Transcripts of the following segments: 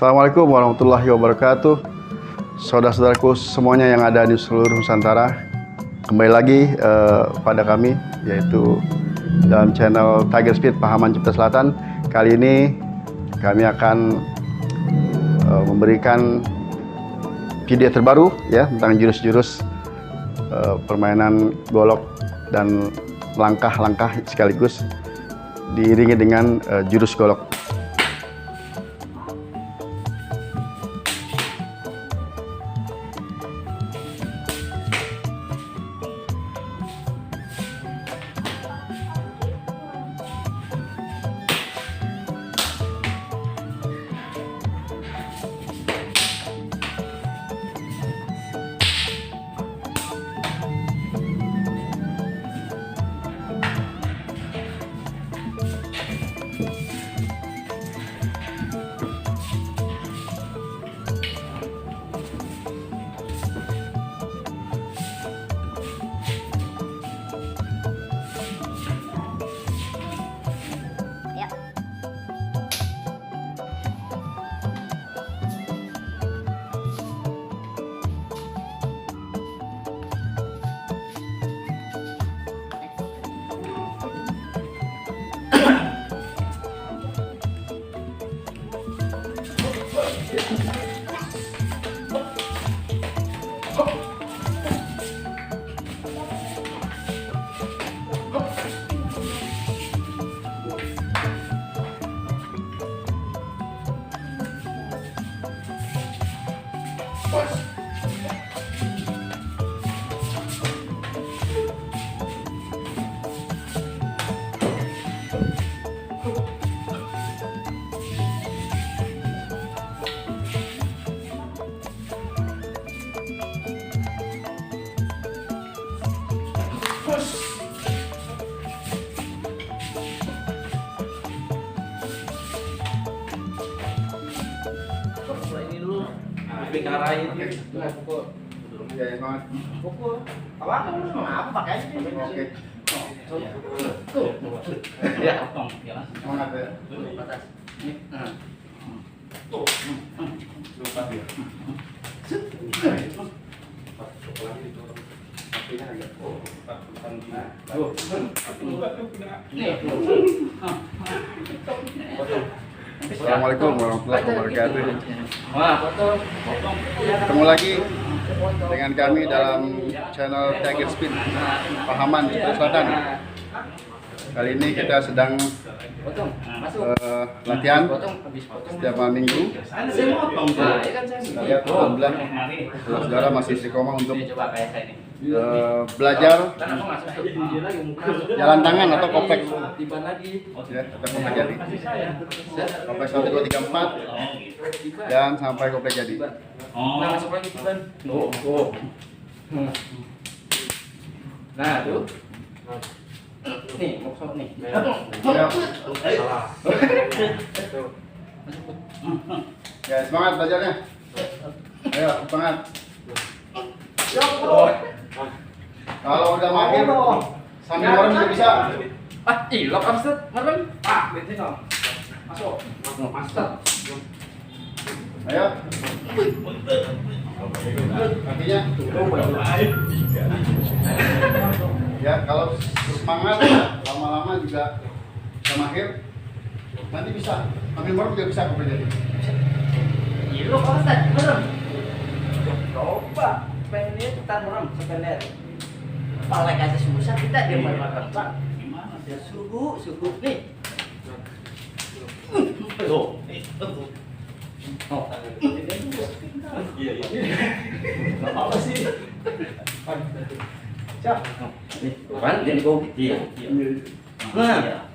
Assalamualaikum warahmatullahi wabarakatuh. Saudara-saudaraku semuanya yang ada di seluruh Nusantara, kembali lagi pada kami, yaitu dalam channel Tiger Speed Pahaman Ciputa Selatan. Kali ini kami akan memberikan video terbaru ya tentang jurus-jurus permainan golok dan langkah-langkah sekaligus diiringi dengan jurus golok. Bingarain pukul. Ya, semangat. pukul apa apa pakai aja Oke. tuh ya Semangat ya. batas ini Tuh. Lupa dia. Assalamualaikum warahmatullahi wabarakatuh. Ketemu lagi dengan kami dalam channel Tiger Speed Pahaman Ciputa Selatan. Kali ini kita sedang latihan setiap malam minggu. Kita lihat alhamdulillah saudara masih istiqomah untuk belajar jalan tangan atau kopek ya, kita kopek jadi kopek 1, 2, 3, 4 dan sampai kopek jadi. Nah tuh nih maksud nih Ya semangat belajarnya, ayo semangat. Kalau udah mahir sambil merem juga bisa. ilok abset merem berarti dong masuk master Ayo kakinya ya, kalau semangat lama-lama juga bisa mahir, nanti bisa sambil merem juga bisa kok jadi. ilok abset merem coba pengen ini kita merem sebentar palek aja susah kita dia merem pak gimana ya suhu nih tuh oh iya apa sih siap kan jadi kau iya nah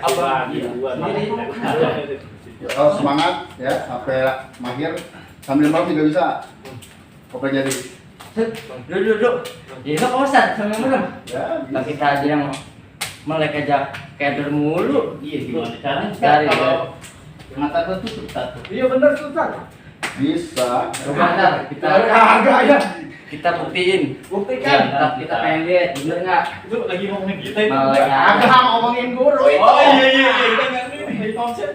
apa Kalau semangat ya sampai mahir sambil merem juga bisa kok jadi. Duduk. Ya kok Ustaz sama merem. Ya, Nah, kita aja yang melek aja keder mulu. Iya, gimana caranya? Dari Kalau mata tertutup satu. iya benar Ustaz. bisa. Coba ntar kita Agak ya. kita buktiin. Buktikan. Kita pengen lihat bener nggak? Itu lagi ngomongin kita itu. Melek Agak ngomongin guru itu. Oh iya, kita nggak ngerti konsep.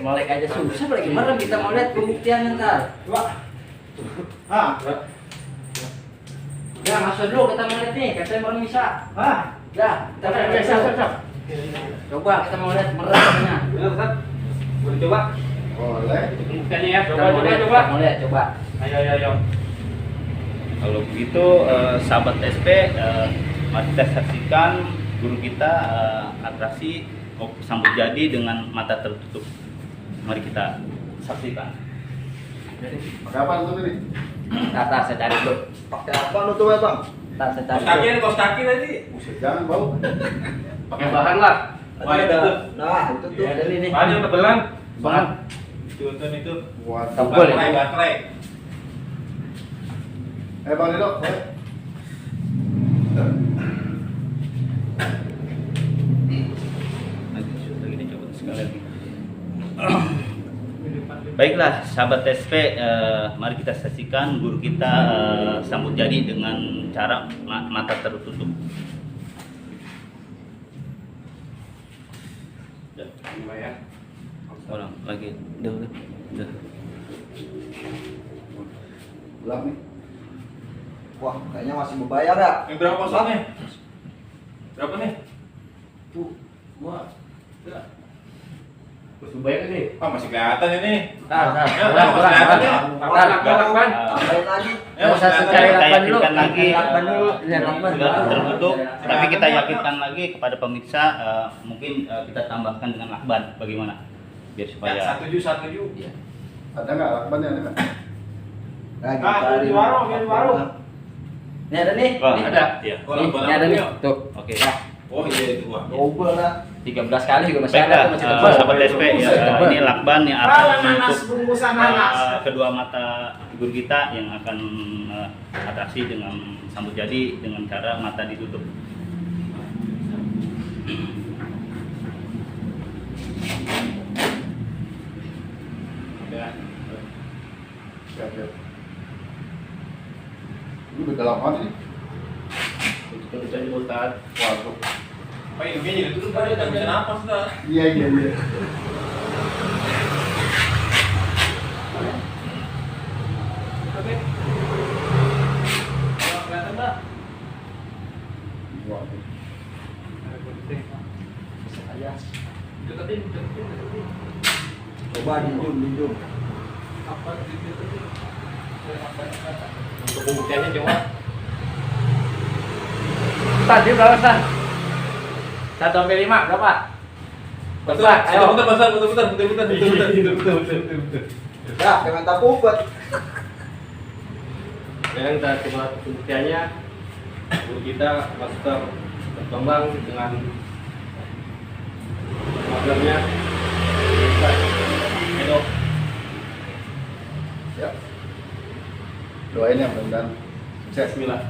Melek aja susah lagi merem, kita mau lihat pembuktian ntar. Ya masuk dulu kita mau lihat nih, katanya merem bisa. Ya, kita lihat. Coba kita mau lihat meremnya. Boleh coba? Boleh. Pembuktiannya ya. Kita mau lihat, coba. Ayo. Kalau begitu, sahabat SP, mari kita saksikan guru kita atraksi sambut jadi dengan mata tertutup. Mari kita saksikan. Pakai apa tuh ini? Tar, saya cari dulu. Pakai apa lu tuh, Bang? Tar, saya cari. Kos kaki tadi. Buset, jangan bau. Pakai bahan lah. Wah, itu tuh. Nah, itu tuh. Ya, dari ini. Bahan yang tebelan. Bahan. Itu. Waduh. Tebel ya? Baterai. Bang Dido, boleh? Nanti shoot lagi nih, coba sekali lagi. Baiklah, sahabat SP, mari kita saksikan guru kita sambut jadi dengan cara mata tertutup. Orang lagi, udah. Ulang nih. Wah, kayaknya masih membayar ya. Yang berapa kosongnya? Berapa nih? Wah. Terus bayar nih? Masih kelihatan ini. Tar. Lakban. Tambahin lagi. Ya, Nggak usah cari kita lakban dulu. yakinkan lagi. Lakban dulu. Lihat lakban. Sudah tertutup, tapi kita yakinkan lagi kepada pemirsa, mungkin kita tambahkan dengan lakban, bagaimana? Biar supaya Satu. Iya. Ada nggak lakbannya? Ada nggak? Lagi di warung. Ini ada nih. Wah, Nih. ada. Iya. Ini ada nih. Tuh. Oke. Oh iya itu gua. Coba lah. 13 kali juga masih ada. Baiklah, Masih tebal. sahabat SP, ya, Tebal. ini lakban yang akan untuk bungkusan nanas. kedua mata guru kita yang akan atraksi dengan sambut jadi dengan cara mata ditutup. Siap. Ini udah dalam mana nih? Waduh. Oh iya jadi itu kan enggak bisa napas dah. Iya. Oke. Kelihatan dah. Waduh. Deketin. Coba dijum. Apa deketin? Untuk pembuktiannya coba. Tadi berapa, San? 1 sampai 5 berapa? Betul, ayo. Betul. Ya, dengan tak pupet. Yang kita coba pembuktiannya, guru kita master berkembang dengan programnya. Itu Siap. Doain ya mudah-mudahan sukses. Bismillah.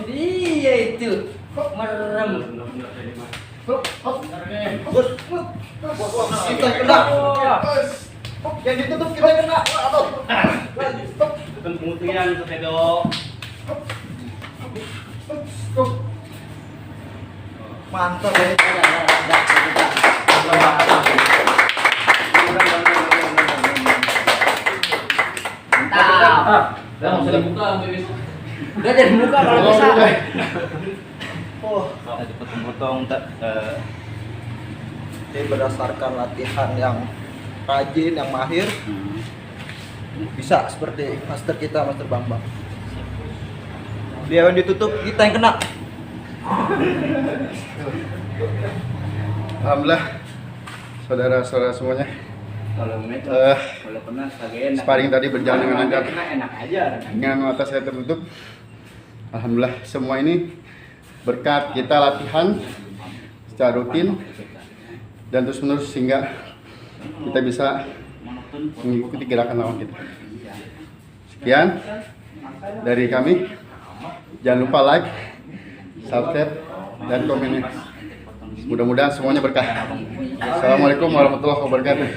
Iya itu. Merem. Benar-benar ini mah. Kita kena. Yang ditutup kita kena. Itu pembuktian Setedo. Mantap ya. Mantap. Udah mau sudah buka sampai besok. Udah jadi buka kalau bisa. Oh, Ada potong-potong Jadi berdasarkan latihan yang rajin, yang mahir, bisa seperti master kita, Master Bambang. Dia yang ditutup, kita yang kena. alhamdulillah saudara-saudara semuanya. kalau meter, Eh, kalau pernah kagak enak. Sparring tadi berjalan dengan lancar. Enak aja. Dengan mata saya tertutup. Alhamdulillah semua ini berkat kita latihan secara rutin dan terus menerus sehingga kita bisa mengikuti gerakan lawan kita. Sekian dari kami. Jangan lupa like, subscribe, dan komen. Mudah-mudahan semuanya berkah. Assalamualaikum warahmatullahi wabarakatuh.